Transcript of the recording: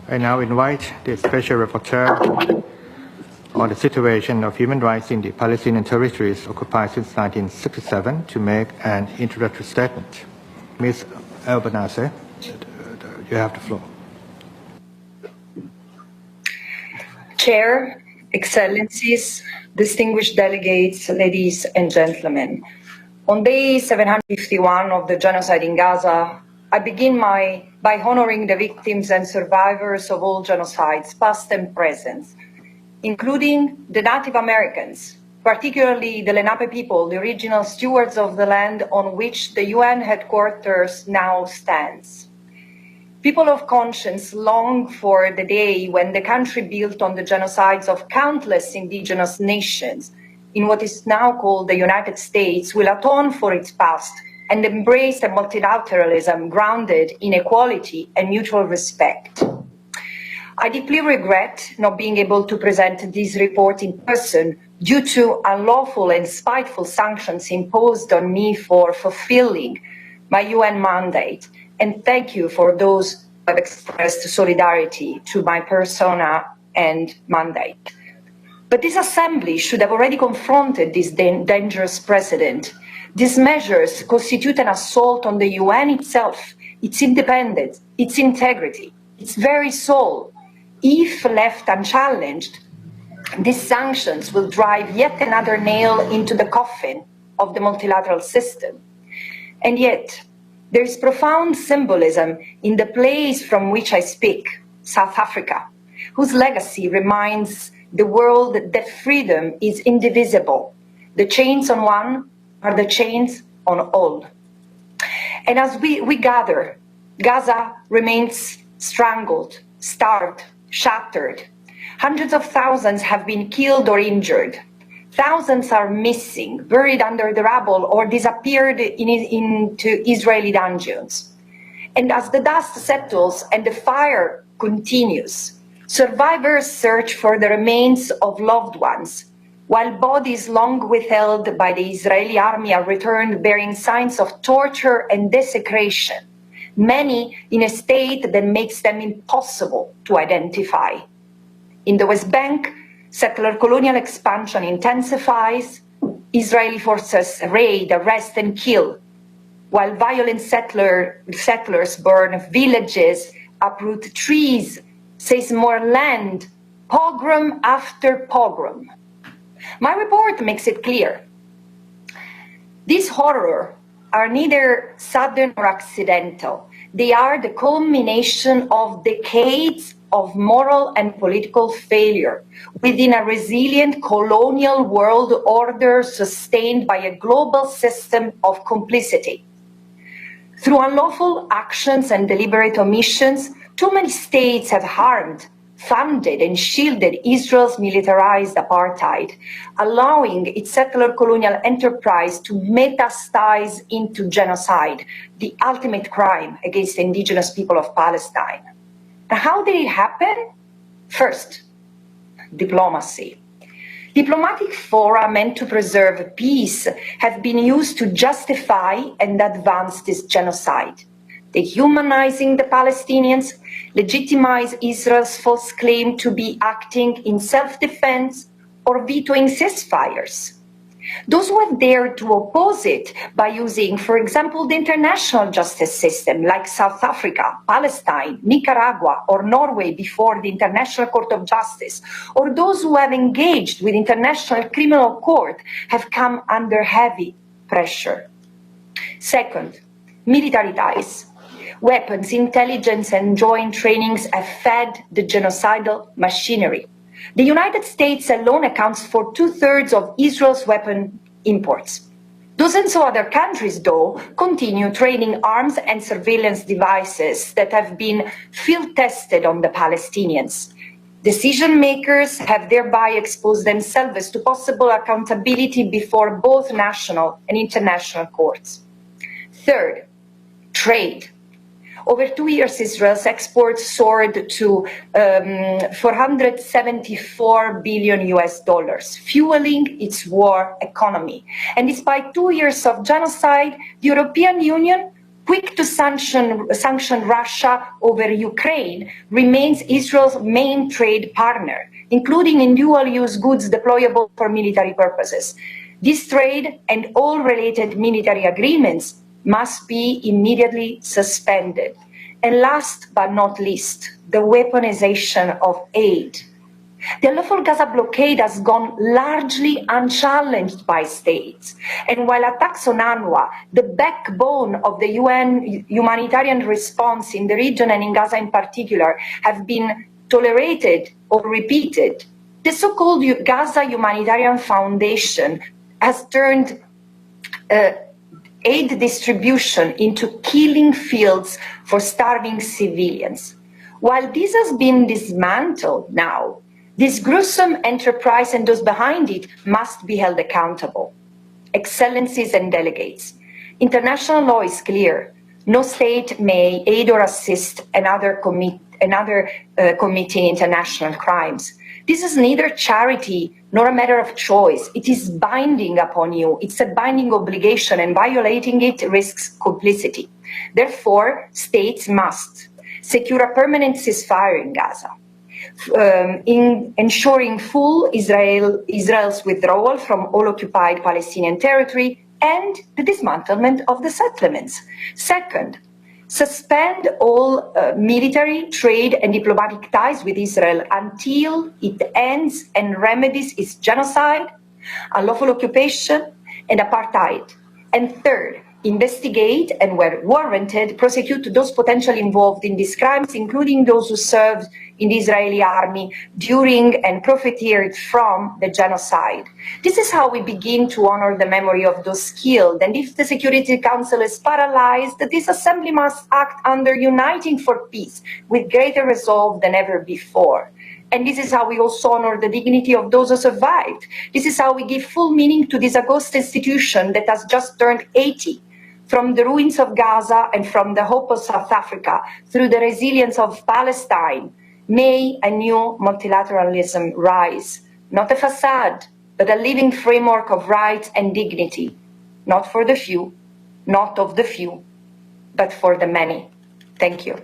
I now invite the Special Rapporteur on the situation of human rights in the Palestinian territories occupied since 1967 to make an introductory statement. Ms. Albanese, you have the floor. Chair, Excellencies, distinguished delegates, ladies and gentlemen. On day 751 of the genocide in Gaza, I begin by honoring the victims and survivors of all genocides, past and present, including the Native Americans, particularly the Lenape people, the original stewards of the land on which the UN headquarters now stands. People of conscience long for the day when the country built on the genocides of countless indigenous nations in what is now called the United States will atone for its past and embrace a multilateralism grounded in equality and mutual respect. I deeply regret not being able to present this report in person due to unlawful and spiteful sanctions imposed on me for fulfilling my UN mandate. And thank you for those who have expressed solidarity to my persona and mandate. But this assembly should have already confronted this dangerous precedent. These measures constitute an assault on the UN itself, its independence, its integrity, its very soul. If left unchallenged, these sanctions will drive yet another nail into the coffin of the multilateral system. And yet, there is profound symbolism in the place from which I speak, South Africa, whose legacy reminds the world that freedom is indivisible. The chains on one are the chains on all. And as we gather, Gaza remains strangled, starved, shattered. Hundreds of thousands have been killed or injured. Thousands are missing, buried under the rubble, or disappeared into Israeli dungeons. And as the dust settles and the fire continues, survivors search for the remains of loved ones, while bodies long withheld by the Israeli army are returned bearing signs of torture and desecration, many in a state that makes them impossible to identify. In the West Bank, settler colonial expansion intensifies, Israeli forces raid, arrest and kill, while violent settlers burn villages, uproot trees, seize more land, pogrom after pogrom. My report makes it clear. These horrors are neither sudden or accidental. They are the culmination of decades of moral and political failure within a resilient colonial world order sustained by a global system of complicity. Through unlawful actions and deliberate omissions, too many states have harmed, funded and shielded Israel's militarized apartheid, allowing its settler colonial enterprise to metastasize into genocide, the ultimate crime against the indigenous people of Palestine. And how did it happen? First, diplomacy. Diplomatic fora meant to preserve peace have been used to justify and advance this genocide, dehumanizing the Palestinians, legitimize Israel's false claim to be acting in self-defense or vetoing ceasefires. Those who have dared to oppose it by using, for example, the international justice system like South Africa, Palestine, Nicaragua, or Norway before the International Court of Justice, or those who have engaged with International Criminal Court have come under heavy pressure. Second, military ties. Weapons, intelligence, and joint trainings have fed the genocidal machinery. The United States alone accounts for 2/3 of Israel's weapon imports. Dozens of other countries, though, continue trading arms and surveillance devices that have been field tested on the Palestinians. Decision makers have thereby exposed themselves to possible accountability before both national and international courts. Third, trade. Over 2 years, Israel's exports soared to $474 billion, fueling its war economy. And despite 2 years of genocide, the European Union quick to sanction Russia over Ukraine, remains Israel's main trade partner, including in dual-use goods deployable for military purposes. This trade and all related military agreements must be immediately suspended. And last but not least, the weaponization of aid. The unlawful Gaza blockade has gone largely unchallenged by states. And while attacks on UNRWA, the backbone of the UN humanitarian response in the region and in Gaza in particular, have been tolerated or repeated, the so-called Gaza Humanitarian Foundation has turned aid distribution into killing fields for starving civilians. While this has been dismantled now, this gruesome enterprise and those behind it must be held accountable. Excellencies and delegates, international law is clear. No state may aid or assist another committing international crimes. This is neither charity nor a matter of choice. It is binding upon you. It's a binding obligation, and violating it risks complicity. Therefore, states must secure a permanent ceasefire in Gaza, in ensuring full Israel's withdrawal from all occupied Palestinian territory and the dismantlement of the settlements. Second, suspend all military, trade and diplomatic ties with Israel until it ends and remedies its genocide, unlawful occupation and apartheid. And third, investigate and, where warranted, prosecute those potentially involved in these crimes, including those who served in the Israeli army during and profiteered from the genocide. This is how we begin to honor the memory of those killed. And if the Security Council is paralyzed, this assembly must act under Uniting for Peace with greater resolve than ever before. And this is how we also honor the dignity of those who survived. This is how we give full meaning to this august institution that has just turned 80. From the ruins of Gaza and from the hope of South Africa, through the resilience of Palestine, may a new multilateralism rise. Not a facade, but a living framework of rights and dignity. Not for the few, not of the few, but for the many. Thank you.